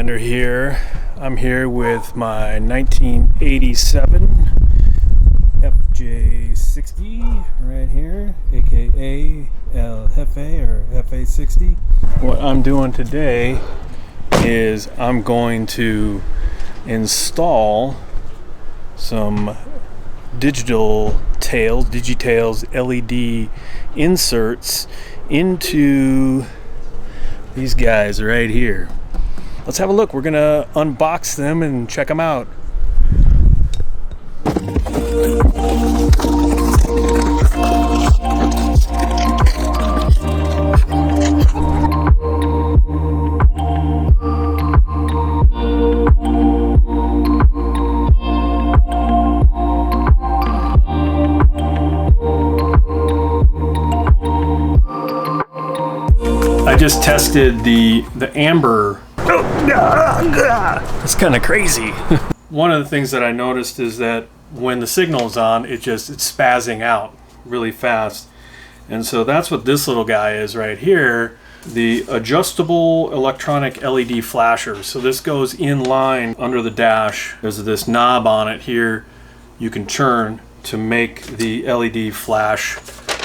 Lander here. I'm here with my 1987 FJ60 right here, aka El Jefe or FA60. What I'm doing today is I'm going to install some Digi-Tails LED inserts into these guys right here. Let's have a look. We're gonna unbox them and check them out. I just tested the amber. It's kind of crazy. One of the things that I noticed is that when the signal is on, it's spazzing out really fast. And so that's what this little guy is right here, the adjustable electronic LED flasher. So this goes in line under the dash. There's this knob on it here you can turn to make the LED flash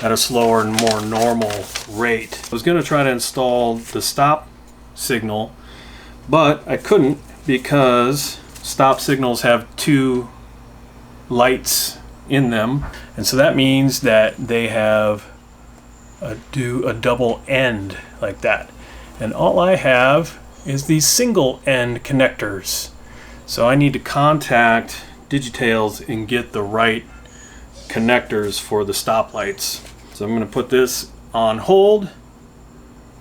at a slower and more normal rate. I was going to try to install the stop signal, but I couldn't because stop signals have two lights in them, and so that means that they have a double end like that, and all I have is these single end connectors. So I need to contact Digi-Tails and get the right connectors for the stop lights. So I'm going to put this on hold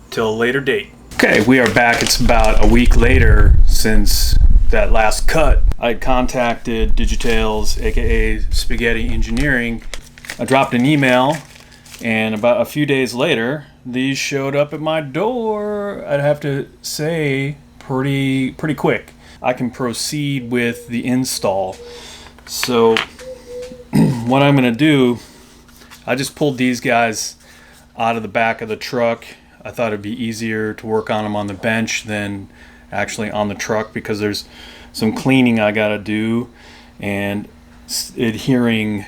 till a later date. Okay, we are back. It's about a week later since that last cut. I contacted Digi-Tails, aka Spaghetti Engineering. I dropped an email, and about a few days later, these showed up at my door. I'd have to say pretty quick. I can proceed with the install. So what I'm going to do, I just pulled these guys out of the back of the truck. I thought it'd be easier to work on them on the bench than actually on the truck because there's some cleaning I gotta do and adhering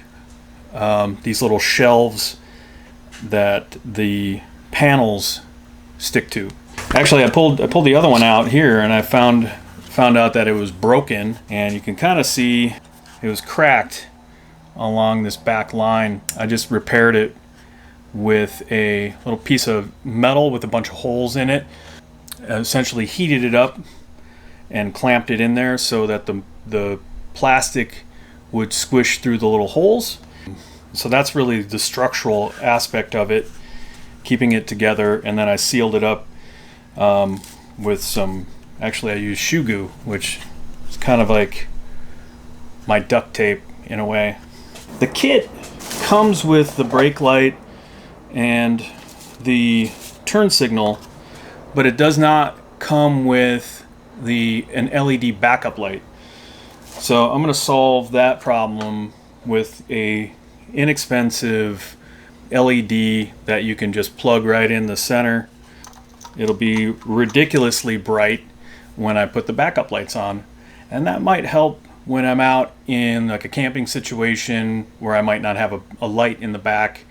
these little shelves that the panels stick to. Actually, I pulled the other one out here and I found out that it was broken, and you can kind of see it was cracked along this back line. I just repaired it with a little piece of metal with a bunch of holes in it. Essentially heated it up and clamped it in there so that the plastic would squish through the little holes. So that's really the structural aspect of it, keeping it together. And then I sealed it up with some, actually I used shoe goo, which is kind of like my duct tape in a way. The kit comes with the brake light and the turn signal, but it does not come with an LED backup light. So I'm going to solve that problem with a inexpensive LED that you can just plug right in the center. It'll be ridiculously bright when I put the backup lights on, and that might help when I'm out in like a camping situation where I might not have a light in the back.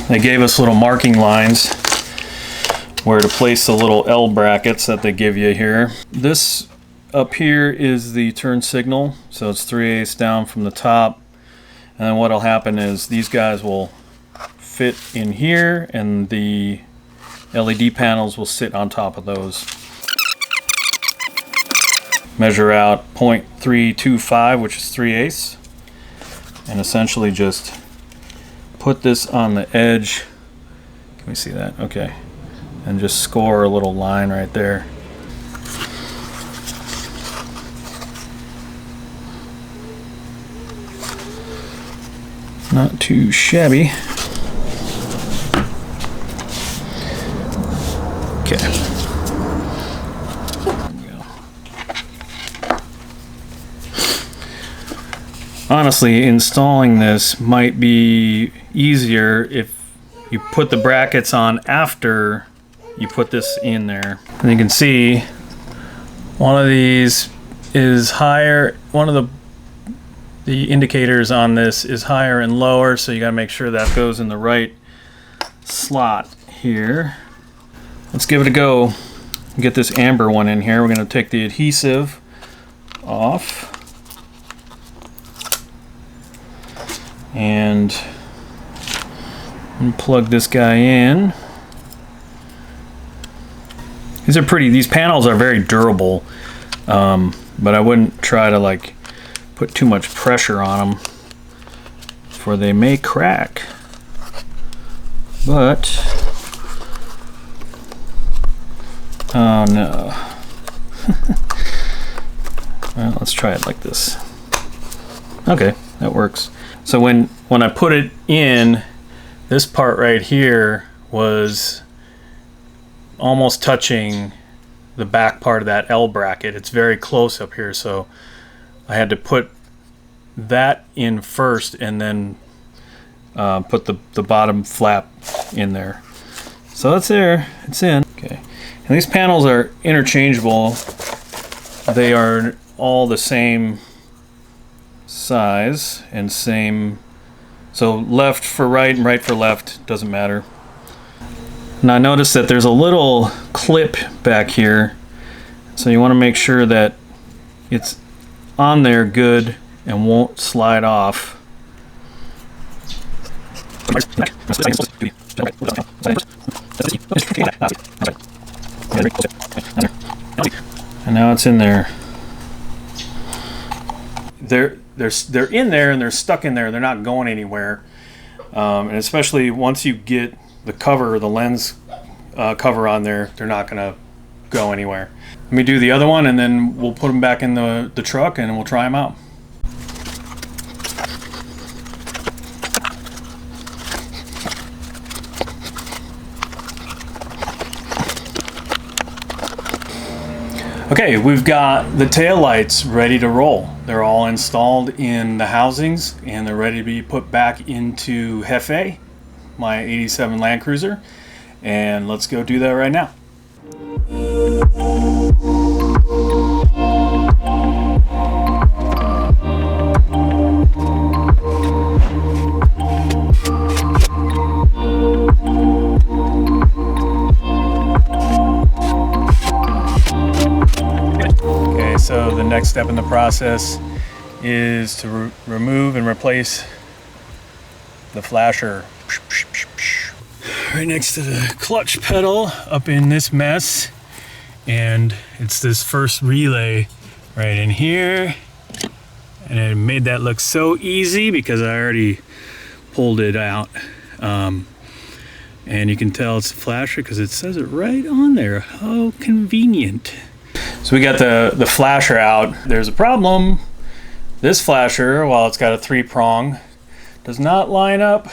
They gave us little marking lines where to place the little L brackets that they give you here. This up here is the turn signal, so it's 3/8 down from the top. And then what'll happen is these guys will fit in here and the LED panels will sit on top of those. Measure out 0.325, which is 3/8, and essentially just put this on the edge. Can we see that? Okay. And just score a little line right there. Not too shabby. Okay. Honestly, installing this might be easier if you put the brackets on after you put this in there. And you can see One of these is higher, one of the indicators on this is higher and lower, so you gotta make sure that goes in the right slot here. Let's give it a go. Get this amber one in here. We're gonna take the adhesive off. And plug this guy in. These panels are very durable, but I wouldn't try to like put too much pressure on them, for they may crack. But, oh no. Well, let's try it like this. Okay, that works. So when I put it in, this part right here was almost touching the back part of that L bracket. It's very close up here, so I had to put that in first and then put the bottom flap in there. So that's there, it's in. Okay, and these panels are interchangeable. They are all the same size and same, so left for right and right for left, doesn't matter. Now I notice that there's a little clip back here, so you want to make sure that it's on there good and won't slide off. And now it's in there. They're in there and they're stuck in there. They're not going anywhere. And especially once you get the cover, the lens cover on there, they're not going to go anywhere. Let me do the other one and then we'll put them back in the truck and we'll try them out. Okay, we've got the tail lights ready to roll. They're all installed in the housings and they're ready to be put back into Jefe, my 87 Land Cruiser. And let's go do that right now. So the next step in the process is to remove and replace the flasher. Right next to the clutch pedal up in this mess. And it's this first relay right in here. And it made that look so easy because I already pulled it out. And you can tell it's a flasher because it says it right on there. How convenient. So we got the flasher out. There's a problem. This flasher, while it's got a 3-prong, does not line up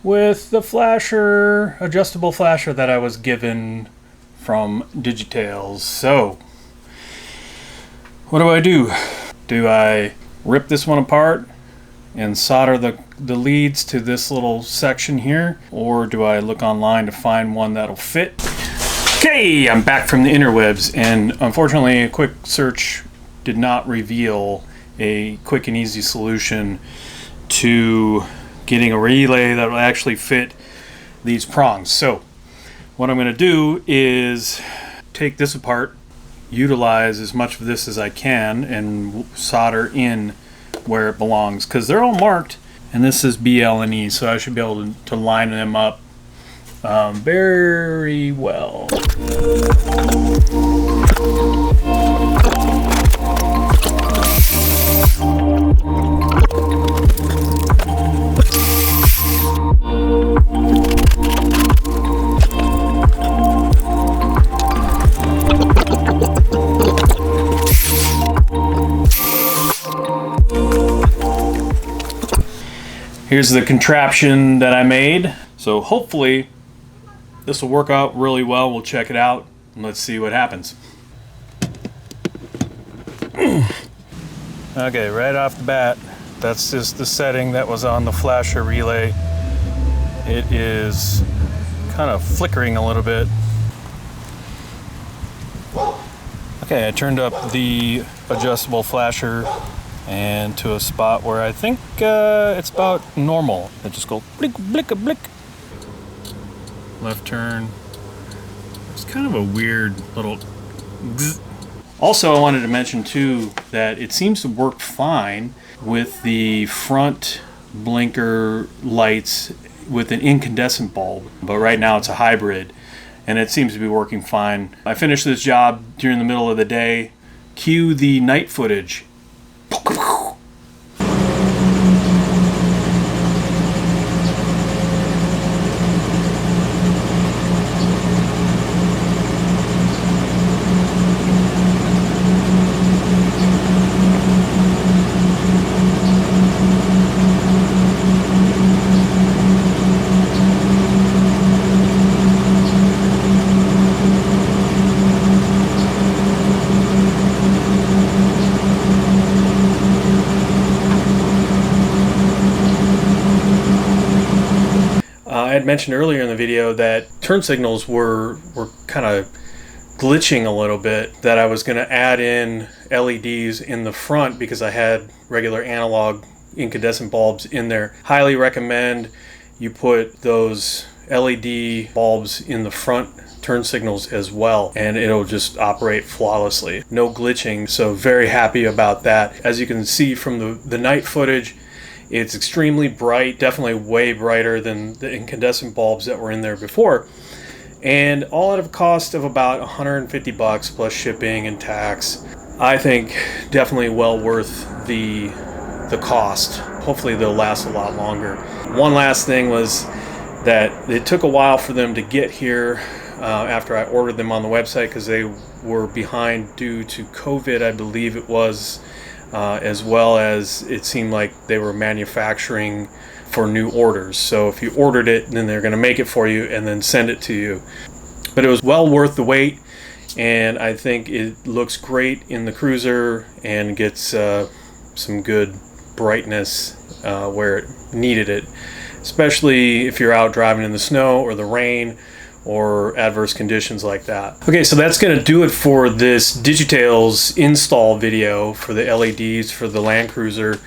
with the flasher, adjustable flasher that I was given from Digi-Tails. So what do? Do I rip this one apart and solder the leads to this little section here, or do I look online to find one that'll fit? Okay, I'm back from the interwebs, and unfortunately a quick search did not reveal a quick and easy solution to getting a relay that will actually fit these prongs. So what I'm going to do is take this apart, utilize as much of this as I can, and solder in where it belongs, because they're all marked, and this is BL and E, so I should be able to line them up very well. Here's the contraption that I made. So hopefully this will work out really well. We'll check it out and let's see what happens. Okay, right off the bat, that's just the setting that was on the flasher relay. It is kind of flickering a little bit. I Okay, I turned up the adjustable flasher and to a spot where I think it's about normal. I just go blick, blick, blick. Left turn. It's kind of a weird little bzz. Also, I wanted to mention too that it seems to work fine with the front blinker lights with an incandescent bulb, but right now it's a hybrid and it seems to be working fine. I finished this job during the middle of the day. Cue the night footage. I had mentioned earlier in the video that turn signals were kind of glitching a little bit, that I was going to add in LEDs in the front because I had regular analog incandescent bulbs in there. Highly recommend you put those LED bulbs in the front turn signals as well, and it'll just operate flawlessly. No glitching, so very happy about that. As you can see from the night footage, it's extremely bright, definitely way brighter than the incandescent bulbs that were in there before. And all at a cost of about 150 bucks plus shipping and tax. I think definitely well worth the cost. Hopefully they'll last a lot longer. One last thing was that it took a while for them to get here after I ordered them on the website because they were behind due to COVID, I believe it was. As well as it seemed like they were manufacturing for new orders. So if you ordered it, then they're going to make it for you and then send it to you. But it was well worth the wait, and I think it looks great in the cruiser and gets some good brightness where it needed it, especially if you're out driving in the snow or the rain or adverse conditions like that. Okay, so that's going to do it for this Digi-Tails install video for the LEDs for the Land Cruiser.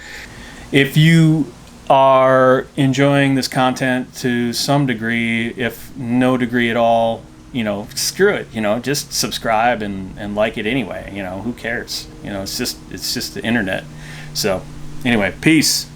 If you are enjoying this content to some degree, if no degree at all, you know, screw it, you know, just subscribe and like it anyway, you know, who cares? You know, it's just the internet. So anyway, peace.